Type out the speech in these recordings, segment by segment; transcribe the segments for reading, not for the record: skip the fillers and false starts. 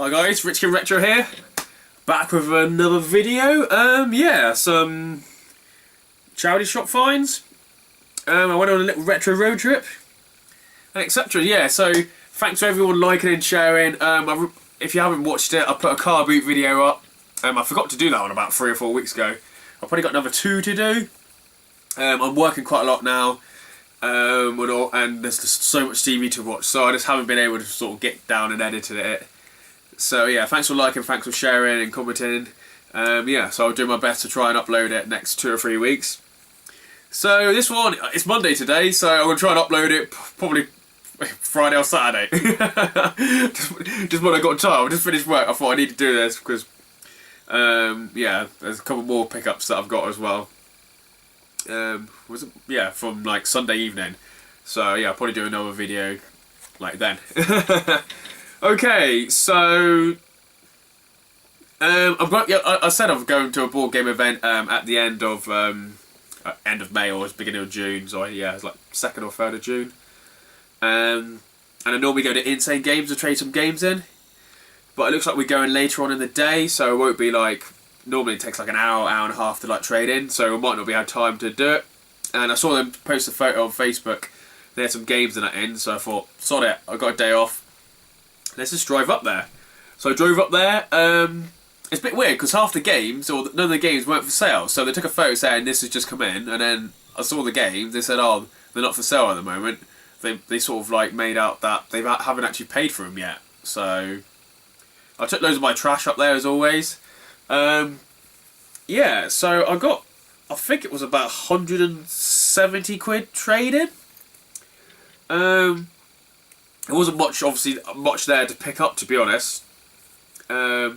Hi guys, Rich Kid Retro here, back with another video. Yeah, some charity shop finds. I went on a little retro road trip, and etc. Yeah, so thanks to everyone liking and sharing. If you haven't watched it, I put a car boot video up. I forgot to do that one about 3 or 4 weeks ago. I've probably got another 2 to do. I'm working quite a lot now, and there's just so much TV to watch, so I just haven't been able to sort of get down and edit it. So yeah, thanks for liking, thanks for sharing and commenting. Yeah, so I'll do my best to try and upload it next 2 or 3 weeks. So this one, it's Monday today, so I'm going to try and upload it probably Friday or Saturday. just when I got time, I just finished work, I thought I need to do this because yeah, there's a couple more pickups that I've got as well. Yeah, from like Sunday evening. So yeah, I'll probably do another video like then. Okay, so I said I'm going to a board game event at the end of May or beginning of June. So yeah, it's like 2nd or 3rd of June. And I normally go to Insane Games to trade some games in, but it looks like we're going later on in the day, so it won't be like, normally it takes like an hour and a half to like trade in, so we might not be had time to do it. And I saw them post a photo on Facebook. They had some games in that in, so I thought, sod it, I got a day off. Let's just drive up there. So I drove up there. It's a bit weird because half the games, or none of the games, weren't for sale. So they took a photo saying this has just come in, and then I saw the games. They said, "Oh, they're not for sale at the moment." They sort of like made out that they haven't actually paid for them yet. So I took loads of my trash up there as always. Yeah, so I think it was about 170 quid trading. There wasn't much, obviously, much there to pick up, to be honest. Yeah,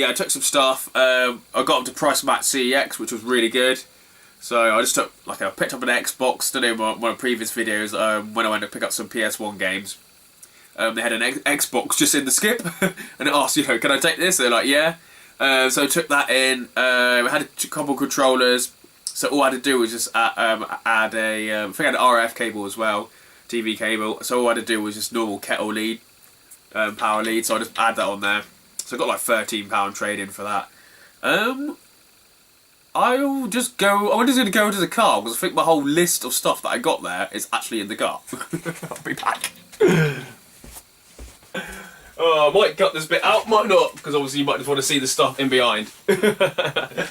I took some stuff. I got up to Price Match CEX, which was really good. So I just took, like, I picked up an Xbox, did it in one of the previous videos, when I went to pick up some PS1 games. They had an Xbox just in the skip, and it asked, you know, can I take this? They're like, yeah. So I took that in. We had a couple of controllers, so all I had to do was just add a, I think I had an RF cable as well. TV cable, so all I had to do was just normal kettle lead, power lead, so I just add that on there. So I got like £13 trade-in for that. I'm just going to go to the car because I think my whole list of stuff that I got there is actually in the car. I'll be back. Oh, I might cut this bit out, might not, because obviously you might just want to see the stuff in behind. The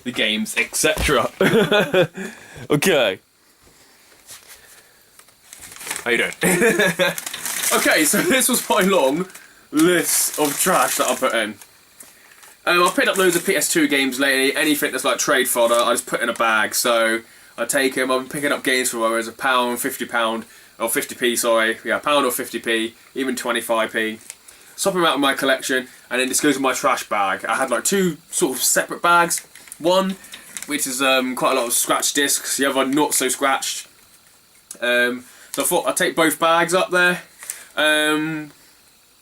games, etc. Okay. How you doing? Okay, so this was my long list of trash that I put in. I've picked up loads of PS2 games lately. Anything that's like trade fodder, I just put in a bag. So I take them. I'm picking up games for whether it's £1, £50, or 50p. Sorry, yeah, £1 or 50p, even 25p. Swap them out of my collection, and then this goes in my trash bag. I had like 2 sort of separate bags. One, which is quite a lot of scratch discs. The other, not so scratched. So I thought I'd take both bags up there.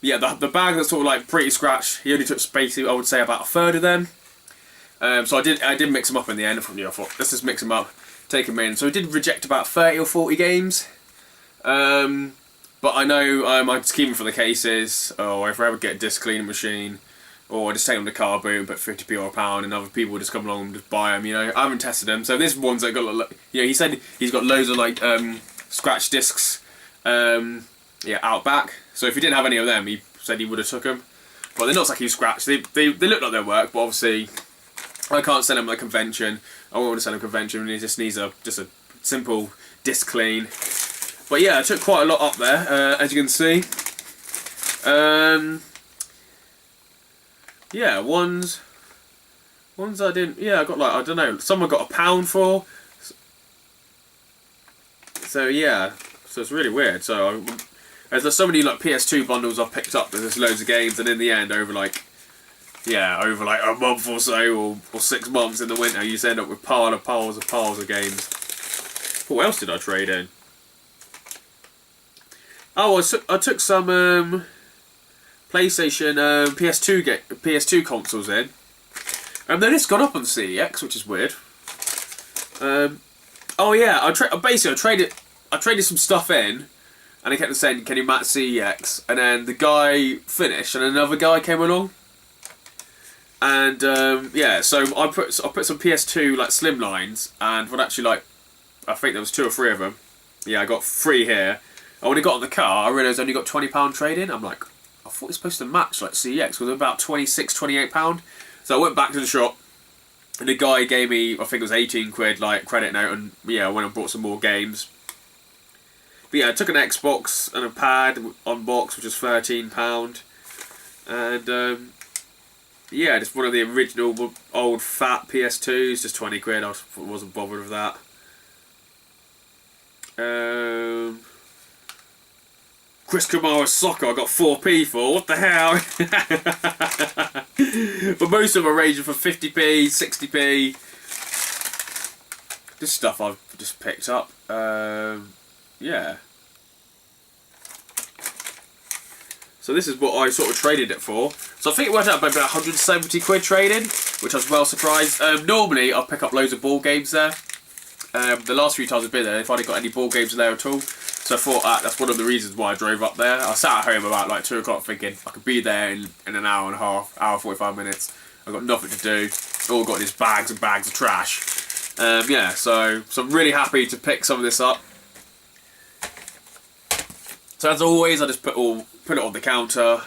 Yeah, the bag that's sort of like pretty scratched, he only took space, I would say about 1/3 of them. So I did mix them up in the end. I thought, let's just mix them up, take them in. So I did reject about 30 or 40 games. But I know I just keep them for the cases, or if I ever get a disc cleaning machine, or I just take them to car boot and put 50p or £1, and other people just come along and just buy them, you know. I haven't tested them. So this one's that got, you know, he said he's got loads of like scratch discs, yeah, out back. So if he didn't have any of them, he said he would have took them. But they're not like he's scratched. They look like they work, but obviously I can't sell him at a convention. I won't want to sell him at a convention, and he just needs just a simple disc clean. But yeah, I took quite a lot up there, as you can see. Yeah, ones I didn't. Yeah, I got like, I don't know. Someone got £1 for. So yeah, so it's really weird. So there's so many like PS2 bundles I've picked up. There's loads of games, and in the end, over like a month or so, or 6 months in the winter, you just end up with piles of games. What else did I trade in? Oh, I took some PlayStation PS2 consoles in, and then it's gone up on CEX, which is weird. Oh yeah, I traded some stuff in, and he kept saying, "Can you match CEX?" And then the guy finished, and another guy came along. And yeah, so I put some PS2 like slimlines, and what actually like, I think there was 2 or 3 of them. Yeah, I got 3 here. And when I got in the car, I realised I only got £20 trade-in. I'm like, I thought it was supposed to match like CEX with about £26, £28. So I went back to the shop, and the guy gave me, I think it was 18 quid like credit note, and yeah, I went and bought some more games. But yeah, I took an Xbox and a pad on box, which was £13, and yeah, just one of the original old fat PS2s, just 20 quid. I wasn't bothered with that. Chris Kamara Soccer I got 4p for, what the hell? But most of them are ranging for 50p, 60p. This stuff I've just picked up. Yeah. So this is what I sort of traded it for. So I think it worked out by about 170 quid trading, which I was well surprised. Normally I'll pick up loads of ball games there. The last few times I've been there, they've hardly got any ball games there at all. So I thought that's one of the reasons why I drove up there. I sat at home about like 2 o'clock thinking I could be there in an hour and a half, hour 45 minutes. I've got nothing to do. All I've got is bags and bags of trash. Yeah, so I'm really happy to pick some of this up. So as always, I just put it on the counter,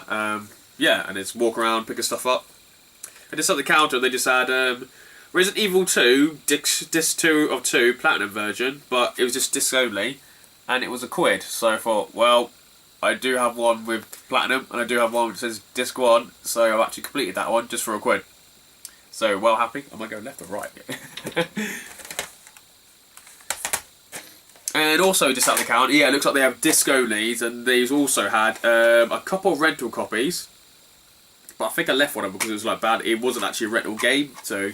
yeah, and just walk around picking stuff up. And just at the counter, they just had Resident Evil 2, disc 2 of 2, Platinum version, but it was just disc only, and it was £1. So I thought, well, I do have one with Platinum, and I do have one that says disc 1, so I've actually completed that one just for £1. So, well happy. I might go left or right. And also, just at the counter, yeah, it looks like they have disc onlys, and they've also had a couple of rental copies. But I think I left one of them because it was like bad. It wasn't actually a rental game. So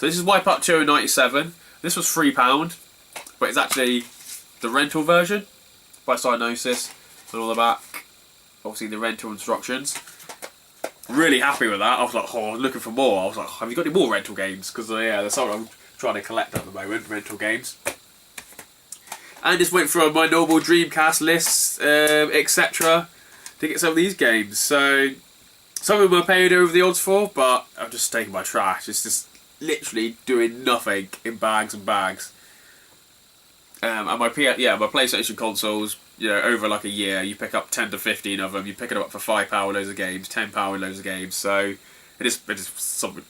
this is Wipeout 297. This was £3, but it's actually the rental version by Cyanosis and all the back. Obviously, the rental instructions. Really happy with that. I was like, oh, I was looking for more. I was like, have you got any more rental games? Because yeah, that's something I'm trying to collect at the moment, rental games. And just went through my normal Dreamcast lists, etc. to get some of these games. So some of them I paid over the odds for, but I'm just taking my trash. It's just literally doing nothing in bags and bags. And my PlayStation consoles, you know, over like a year, you pick up 10 to 15 of them. You pick it up for £5 loads of games, £10 loads of games. So it is something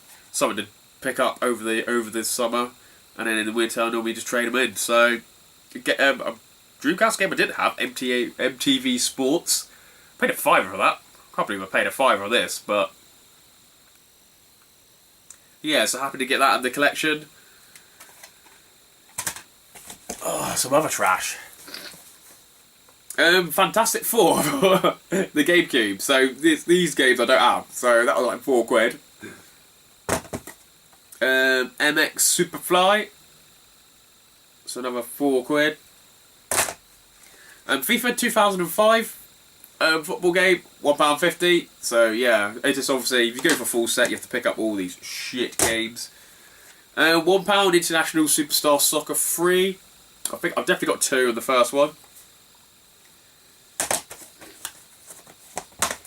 to pick up over the summer, and then in the winter I normally just trade them in. So get a Dreamcast game I did have, MTV Sports. Paid a £5 for that. Can't believe I paid a £5 on this, but yeah, so happy to get that in the collection. Oh, some other trash. Fantastic Four, the GameCube. So these games I don't have, so that was like £4. MX Superfly, so another £4. FIFA 2005 football game, £1.50. So yeah, it's just obviously if you go for a full set, you have to pick up all these shit games. £1 International Superstar Soccer 3. I think I've definitely got 2 on the first one.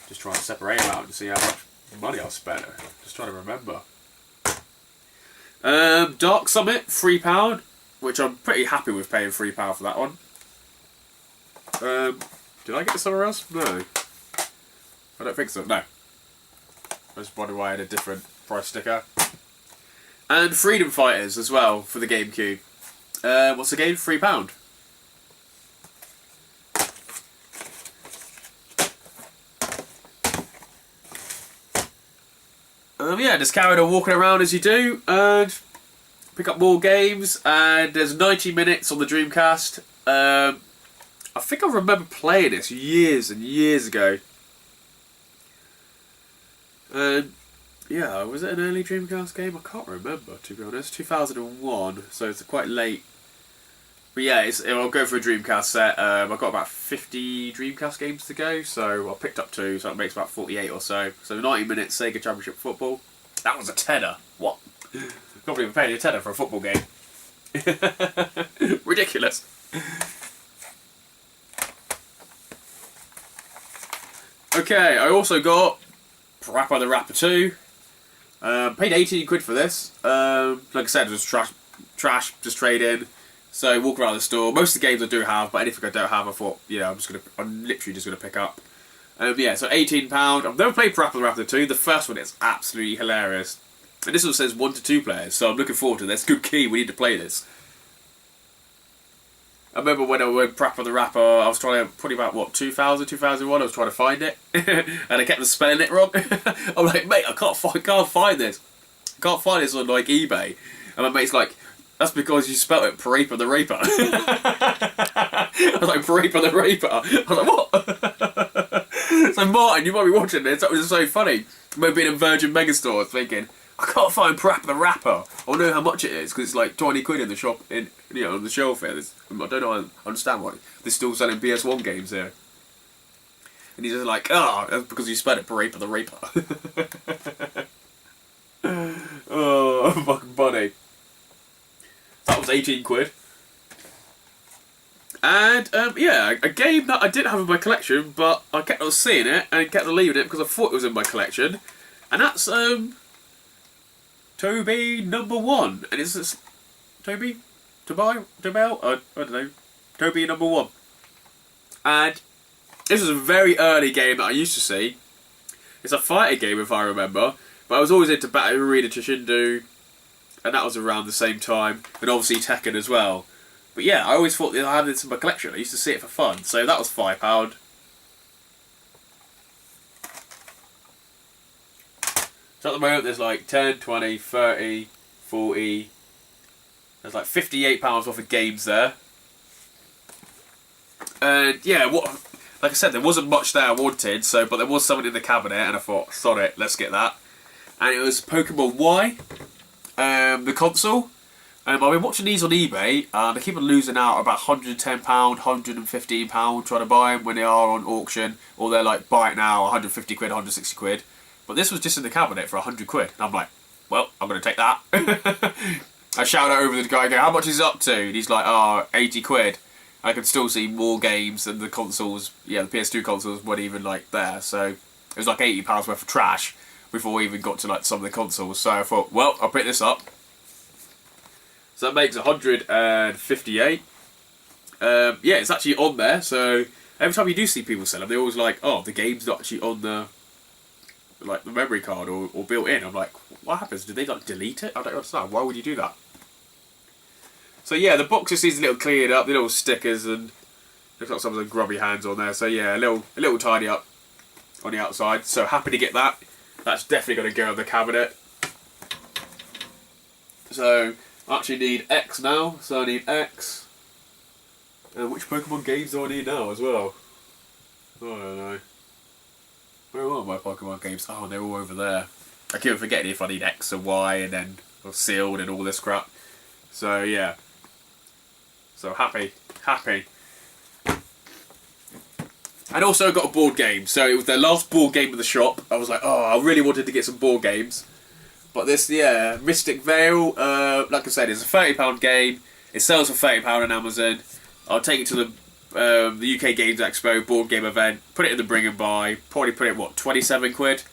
Just trying to separate them out and see how much money I've spent. Just trying to remember. Dark Summit, £3, which I'm pretty happy with paying £3 for that one. Did I get this somewhere else? No. I don't think so, no. I just wondered why I had a different price sticker. And Freedom Fighters as well for the GameCube. What's the game? £3. Yeah, just carried on walking around as you do, and pick up more games. And there's 90 minutes on the Dreamcast. I think I remember playing this years and years ago. Yeah, was it an early Dreamcast game? I can't remember, to be honest. 2001, so it's quite late. But yeah, I'll go for a Dreamcast set. I've got about 50 Dreamcast games to go, so I picked up 2, so that makes about 48 or so. So 90 minutes Sega Championship Football. That was a tenner. What? Can't believe I'm paying a tenner for a football game. Ridiculous. Okay, I also got Parappa the Rapper 2. Paid 18 quid for this. Like I said, it was trash, just trade in. So walk around the store. Most of the games I do have, but anything I don't have, I thought, I'm literally just gonna pick up. Yeah, so £18. I've never played Parappa the Rapper 2. The first one is absolutely hilarious. And this one says 1 to 2 players, so I'm looking forward to this. Good key, we need to play this. I remember when I went Parappa the Rapper, I was trying to, probably about, 2001, I was trying to find it. And I kept spelling it wrong. I'm like, mate, I can't find this. I can't find this on, like, eBay. And my mate's like, that's because you spelled it Parappa the Raper. I was like, Parappa the Raper. I was like, what? So Martin, you might be watching this, that was just so funny. I remember being in Virgin Megastore thinking, I can't find Parappa the Rapper. I know how much it is because it's like 20 quid in the shop, on the shelf here. I don't know, I understand why they're still selling PS1 games here. And he's just like, that's because you spelled it Parappa the Raper. Oh, fucking funny. That was 18 quid. And, yeah, a game that I didn't have in my collection, but I kept on seeing it and kept on leaving it because I thought it was in my collection. And that's, Toby number 1. And is this Toby? Tobel? I don't know. Toby number 1. And this was a very early game that I used to see. It's a fighting game if I remember. But I was always into Battle Arena Toshindo. And that was around the same time. And obviously Tekken as well. But yeah, I always thought that I had this in my collection. I used to see it for fun. So that was £5. So at the moment there's like 10, 20, 30, 40... There's like £58 worth of games there. And yeah, like I said, there wasn't much there I wanted, but there was something in the cabinet and I thought, sod it, let's get that. And it was Pokemon Y, the console. I've been watching these on eBay, and I keep on losing out about £110, £115 trying to buy them when they are on auction, or they're like, buy it now, 150 quid, 160 quid. But this was just in the cabinet for 100 quid. And I'm like, well, I'm going to take that. I shout out over the guy, go, how much is it up to? And he's like, 80 quid. I can still see more games than the consoles, the PS2 consoles weren't even like there. So it was like £80 worth of trash before we even got to like some of the consoles. So I thought, well, I'll pick this up. So that makes 158. Yeah, it's actually on there. So every time you do see people sell them, they're always like, "Oh, the game's not actually on the memory card or built in." I'm like, what happens? Did they like delete it? I don't understand. Why would you do that? So yeah, the box just needs a little cleared up, the little stickers, and looks like some of the grubby hands on there. So yeah, a little tidy up on the outside. So happy to get that. That's definitely going to go in the cabinet. So I actually need X now, so I need X. And which Pokemon games do I need now as well? I don't know. Where are my Pokemon games? Oh, they're all over there. I keep forgetting if I need X and Y and then sealed and all this crap. So yeah. So happy. And also got a board game. So it was their last board game of the shop. I was like, oh, I really wanted to get some board games. But this, Mystic Vale, like I said, it's a £30 game. It sells for £30 on Amazon. I'll take it to the UK Games Expo board game event, put it in the bring and buy, probably put it, 27 quid?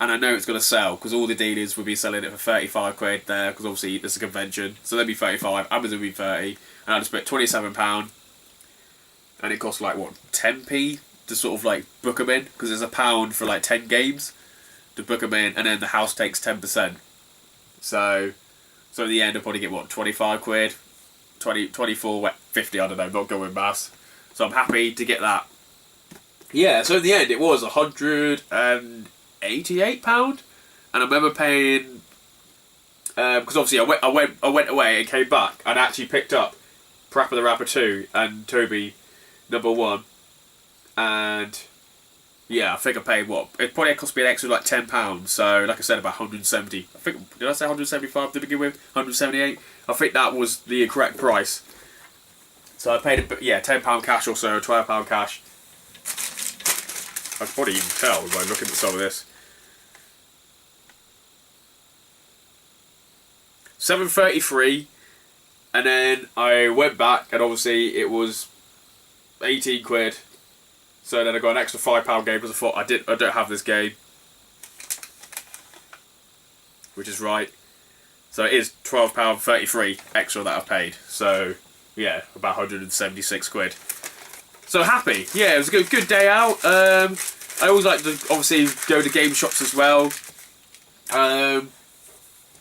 And I know it's going to sell, because all the dealers will be selling it for 35 quid there, because obviously there's a convention. So they'll be 35, Amazon will be 30, and I just put £27. And it costs like, 10p to sort of like book them in, because there's £1 for like 10 games. To book them in, and then the house takes 10%. So in the end, I'll probably get 25 quid, 24, 50. I don't know. Not going maths. So I'm happy to get that. Yeah. So in the end, it was £188, and I remember paying because obviously I went away and came back and actually picked up Parappa the Rapper 2 and Toby number 1, and. Yeah, I think I paid it probably cost me an extra like £10. So like I said, about 170. I think, did I say 175 to begin with? 178. I think that was the correct price. So I paid £10 cash or so, £12 cash. I can probably even tell by looking at some of this. $7.33, and then I went back, and obviously it was 18 quid. So then I got an extra £5 game because I thought I don't have this game, which is right. So it is £12.33 extra that I've paid. So yeah, about 176 quid. So happy. Yeah, it was a good day out. I always like to obviously go to game shops as well.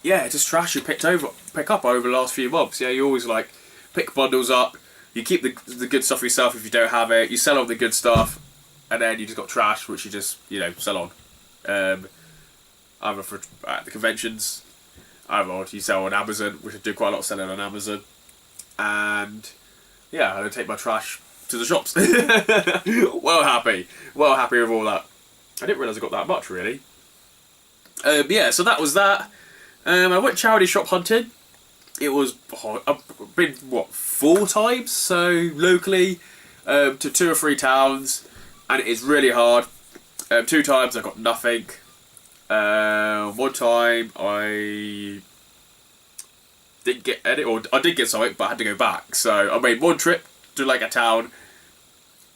Yeah, just trash you pick up over the last few months. Yeah, you always like pick bundles up. You keep the good stuff yourself if you don't have it. You sell all the good stuff, and then you just got trash which you just sell on. Either at the conventions, either you sell on Amazon, which I do quite a lot of selling on Amazon, and yeah, I take my trash to the shops. well happy with all that. I didn't realise I got that much really. Yeah, so that was that. I went charity shop hunting. It was I've been 4 times, so locally to 2 or 3 towns, and it is really hard. 2 times I got nothing. 1 time I didn't get any, or I did get something, but I had to go back. So I made 1 trip to like a town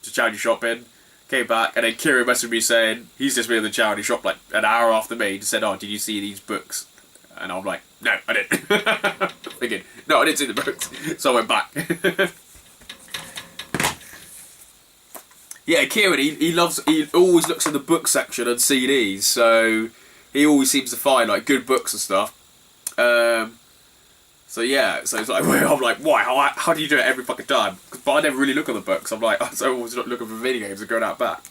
to charity shopping, came back, and then Kieran messaged me saying he's just been in the charity shop like an hour after me. He said, "Oh, did you see these books?" And I'm like, "No, I didn't." Thinking, "No, I didn't see the books." So I went back. Yeah, Kieran, he always looks in the book section and CDs, so he always seems to find like good books and stuff. So yeah, so it's like, I'm like, why? How do you do it every fucking time? But I never really look at the books. I'm like, I always looking for video games and going out back.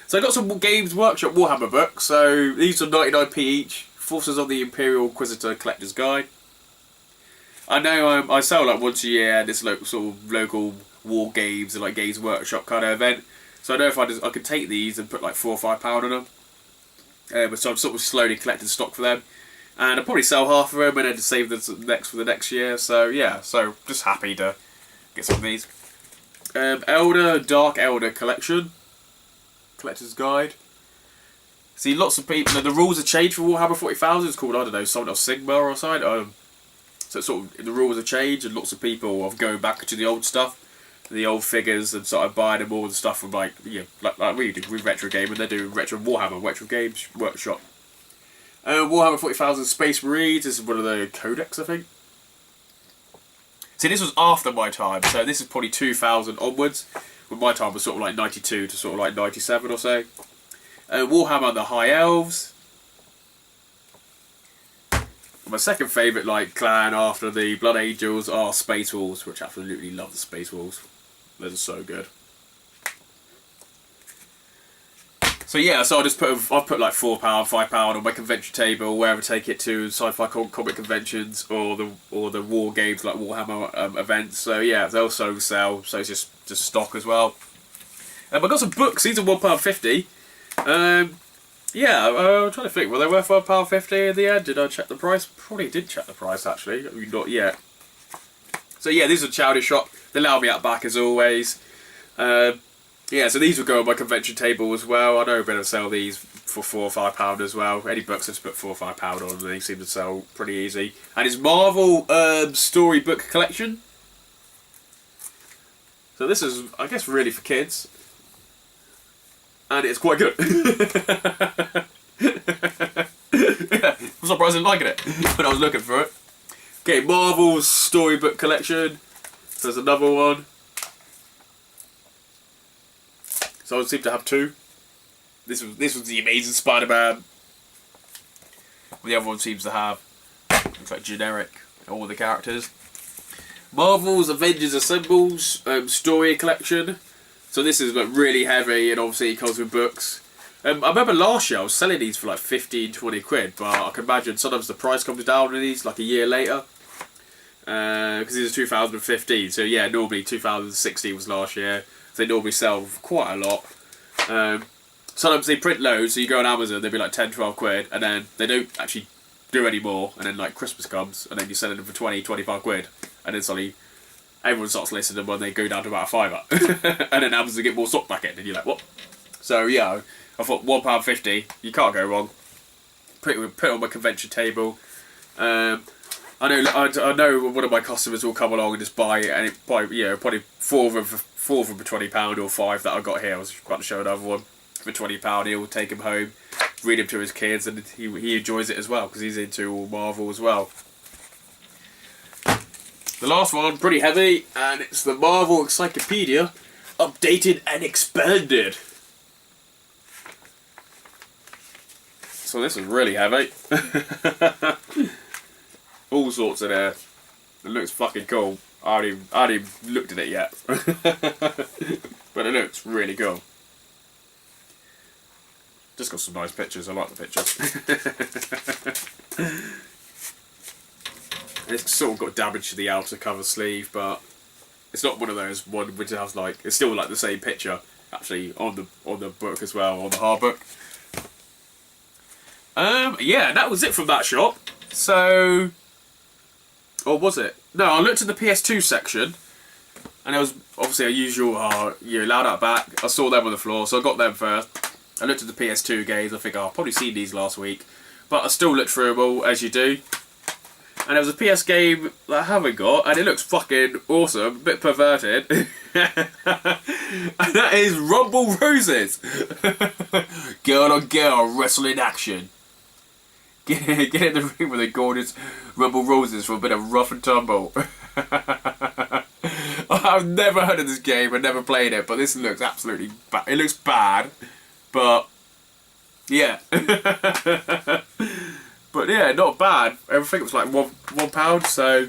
So I got some Games Workshop Warhammer books. So these are 99p each. Forces of the Imperial Inquisitor Collector's Guide. I know I sell like once a year at this sort of local war games and like Games Workshop kind of event. So I know if I could take these and put like £4 or £5 on them. So I'm sort of slowly collecting stock for them. And I'll probably sell half of them and then to save for the next year. So yeah, so just happy to get some of these. Dark Elder Collection. Collector's Guide. See, lots of people, the rules have changed for Warhammer 40,000. It's called, I don't know, something else, Sigma or something. So it's sort of, the rules have changed and lots of people are going back to the old stuff. The old figures and sort of buying them all and stuff from like we do with Retro Game, and they're doing Retro Games Workshop. Warhammer 40,000 Space Marines. This is one of the codex, I think. See, this was after my time, so this is probably 2000 onwards. When my time was sort of like 92 to sort of like 97 or so. Warhammer the High Elves. My second favourite like clan after the Blood Angels are Space Wolves, which I absolutely love the Space Wolves. Those are so good. So yeah, so I've put like £4, £5 on my convention table wherever I take it to sci-fi comic conventions or the war games like Warhammer events. So yeah, they also sell. So it's just stock as well. I got some books. These are £1.50. Yeah, I'm trying to think. Were they worth £1.50 in the end? Did I check the price? Probably did check the price actually. I mean, not yet. So yeah, these are charity shop. They allow me out back as always. Yeah, so these will go on my convention table as well. I know I'm going to sell these for £4 or £5 as well. Any books I just put £4 or £5 on, and they seem to sell pretty easy. And it's Marvel Storybook Collection. So this is, I guess, really for kids. And it's quite good. Yeah, I'm surprised I didn't like it when I was looking for it. Okay, Marvel's Storybook Collection. So there's another one. So I seem to have 2. This was the Amazing Spider-Man. The other one seems to have, looks like generic, all the characters. Marvel's Avengers Assembles Story Collection. So this is like really heavy, and obviously it comes with books. I remember last year I was selling these for like 15, 20 quid, but I can imagine sometimes the price comes down on these like a year later. Because these are 2015, so yeah, normally 2016 was last year. So they normally sell quite a lot. Sometimes they print loads, so you go on Amazon, they'll be like 10, 12 quid, and then they don't actually do any more, and then like Christmas comes, and then you're selling them for 20, 25 quid, and then suddenly everyone starts listing them when they go down to about a £5. And then Amazon get more stock back in, and you're like, what? So yeah, I thought £1.50, you can't go wrong. Put it on my convention table. I know one of my customers will come along and just buy it, and probably 4 of them for 4 for £20 or 5 that I got here. I was about to show another one for £20. He'll take him home, read him to his kids, and he enjoys it as well because he's into all Marvel as well. The last one, pretty heavy, and it's the Marvel Encyclopedia, updated and expanded. So this is really heavy. All sorts in there. It looks fucking cool. I haven't even looked at it yet. But it looks really cool. Just got some nice pictures. I like the pictures. It's sort of got damage to the outer cover sleeve, but it's not one of those one which has like, it's still like the same picture actually on the book as well, on the hard book. Yeah, that was it from that shop. So, or was it? No, I looked at the PS2 section, and there was obviously a usual, you allowed that back. I saw them on the floor, so I got them first. I looked at the PS2 games. I think I've probably seen these last week, but I still looked through them all as you do. And there was a PS game that I haven't got, and it looks fucking awesome, a bit perverted. And that is Rumble Roses. Girl on girl wrestling action. Get in the ring with the gorgeous Rumble Roses for a bit of rough and tumble. I've never heard of this game and never played it, but this looks absolutely bad. It looks bad, but yeah. But yeah, not bad. Everything was like £1, so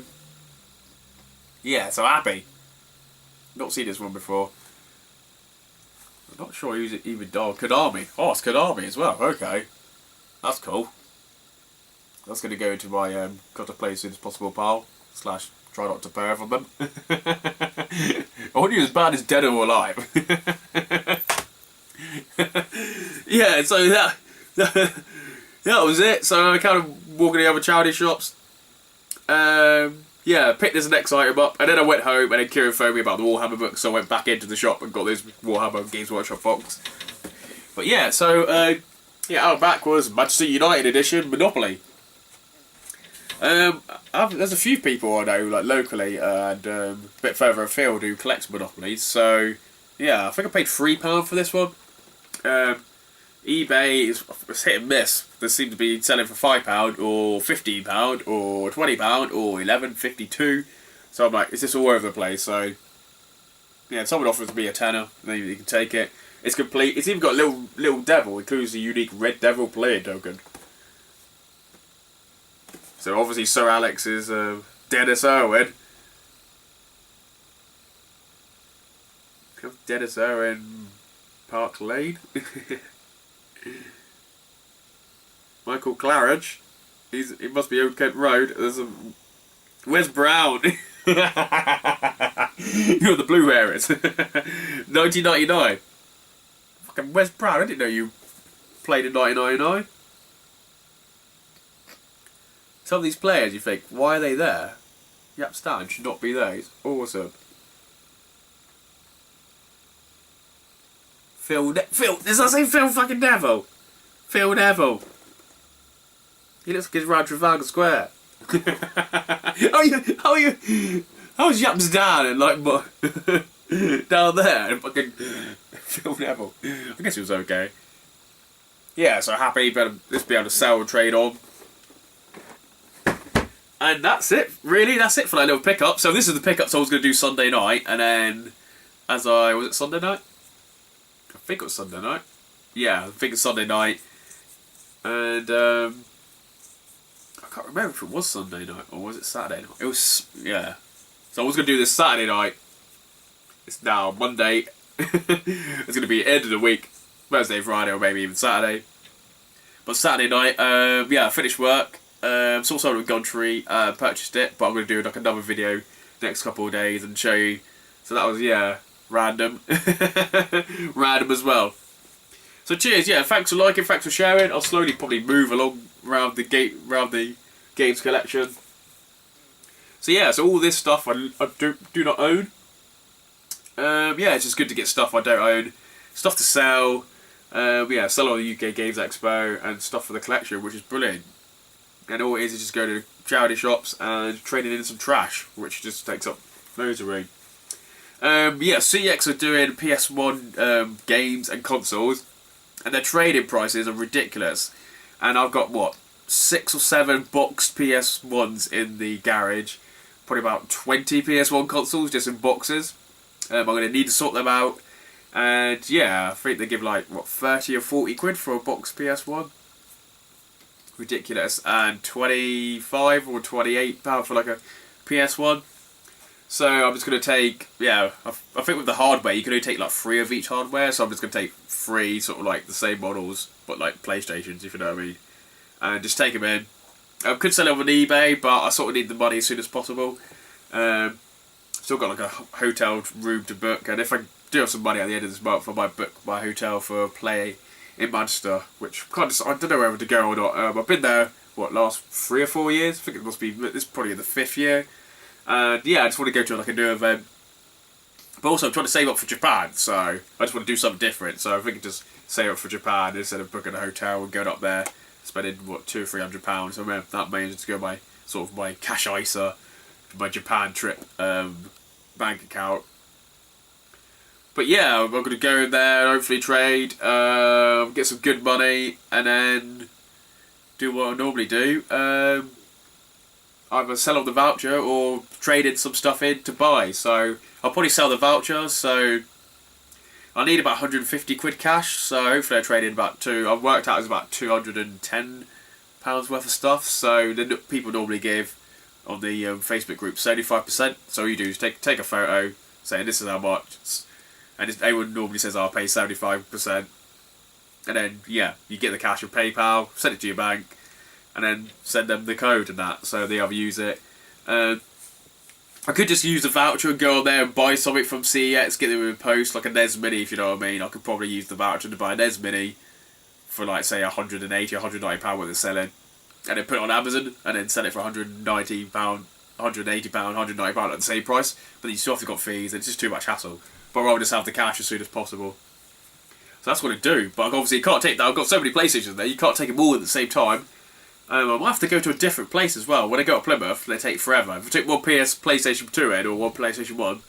yeah, so happy. Not seen this one before. I'm not sure who's it even done. Konami. Oh, it's Konami as well. Okay, that's cool. That's going to go into my got to play as soon as possible pile / try not to pair from them. I wonder if as bad as Dead or Alive. Yeah, so that was it. So I kind of walking the other charity shops. Yeah, picked this next item up, and then I went home, and then Kieran phoned me about the Warhammer book, so I went back into the shop and got this Warhammer Games Workshop box. But yeah, so yeah, out back was Manchester United edition Monopoly. There's a few people I know, like locally and a bit further afield, who collect Monopolies. So yeah, I think I paid £3 for this one. eBay is hit and miss. They seem to be selling for £5 or £15 or £20 or £11.52. So I'm like, is this all over the place? So yeah, someone offers me a tenner, maybe you can take it. It's complete. It's even got a little devil, includes the unique Red Devil player token. So obviously Sir Alex is Dennis Irwin. Dennis Irwin, Park Lane. Michael Claridge. He must be Old Kent Road. There's a. Where's Brown? You know the blue hair is. 1999. Fucking Wes Brown. I didn't know you played in 1999. Some of these players, you think, why are they there? Yap Stan should not be there. He's awesome. Phil, does that say Phil fucking Neville? Phil Neville. He looks like he's around Trafalgar Square. How's Yap's dad and like down there and fucking Phil Neville? I guess he was okay. Yeah, so happy just be able to sell and trade on. And that's it, really. That's it for that little pickup. So this is the pickups I was going to do Sunday night, and then was it Sunday night? I think it was Sunday night. Yeah, I think it's Sunday night. And I can't remember if it was Sunday night or was it Saturday night. It was, yeah. So I was going to do this Saturday night. It's now Monday. It's going to be end of the week. Thursday, Friday, or maybe even Saturday. But Saturday night, yeah, I finished work. Saw something with Gumtree, purchased it, but I'm going to do like another video next couple of days and show you. So that was, yeah, random. Random as well. So cheers, yeah, thanks for liking, thanks for sharing. I'll slowly probably move along around the games collection. So yeah, so all this stuff I do not own. Yeah, it's just good to get stuff I don't own. Stuff to sell. Yeah, sell on the UK Games Expo and stuff for the collection, which is brilliant. And all it is just go to charity shops and trading in some trash, which just takes up loads of room. Yeah, CX are doing PS1 games and consoles, and their trading prices are ridiculous. And I've got, what, 6 or 7 boxed PS1s in the garage, probably about 20 PS1 consoles just in boxes. I'm going to need to sort them out. And yeah, I think they give like, what, 30 or 40 quid for a boxed PS1? Ridiculous. And 25 or 28 pound for like a PS1. So I'm just going to take, yeah, I think with the hardware you can only take like 3 of each hardware, so I'm just going to take 3 sort of like the same models, but like PlayStations, if you know what I mean. And just take them in. I could sell them on eBay, but I sort of need the money as soon as possible. Still got like a hotel room to book, and if I do have some money at the end of this month, I might book my hotel for a play in Manchester, which I don't know whether to go or not. I've been there, what, last 3 or 4 years? I think it must be, this is probably the 5th year. And yeah, I just want to go to like a new event. But also I'm trying to save up for Japan, so I just want to do something different. So I think I just save up for Japan instead of booking a hotel and going up there, spending what, £200 or £300. So that may just go my sort of my cash ISA, my Japan trip bank account. But yeah, I'm going to go in there, hopefully trade, get some good money, and then do what I normally do. Either sell on the voucher or trade in some stuff in to buy. So I'll probably sell the voucher, so I need about 150 quid cash, so hopefully I trade in about I've worked out it's about £210 worth of stuff, so the people normally give on the Facebook group 75%, so all you do is take a photo saying this is how much, and everyone normally says I'll pay 75%, and then yeah, you get the cash on PayPal, send it to your bank, and then send them the code and that, so they either use it. I could just use the voucher and go on there and buy something from CEX, get them in post, like a NES Mini, if you know what I mean. I could probably use the voucher to buy a NES Mini for like, say, £180, £190 what they're selling, and then put it on Amazon, and then sell it for £190, £180, £190 at the same price, but you still have to got fees, and it's just too much hassle. But I'd rather just have the cash as soon as possible. So that's what I do, but obviously you can't take that. I've got so many PlayStations there, you can't take them all at the same time. I might have to go to a different place as well. When I go to Plymouth, they take forever. If I take one PlayStation 2 in or one PlayStation 1,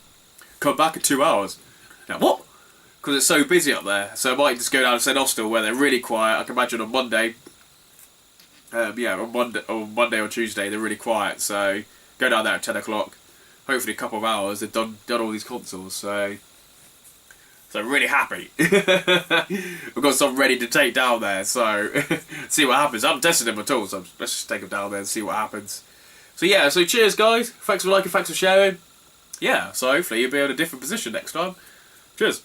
come back in 2 hours. Now, what? Because it's so busy up there. So I might just go down to St Austell where they're really quiet. I can imagine on Monday, on Monday or Tuesday, they're really quiet. So go down there at 10 o'clock. Hopefully a couple of hours, they've done all these consoles. So I'm really happy. We've got some ready to take down there, so see what happens. I haven't tested them at all, so let's just take them down there and see what happens. So yeah, so cheers guys. Thanks for liking, thanks for sharing. Yeah, so hopefully you'll be in a different position next time. Cheers.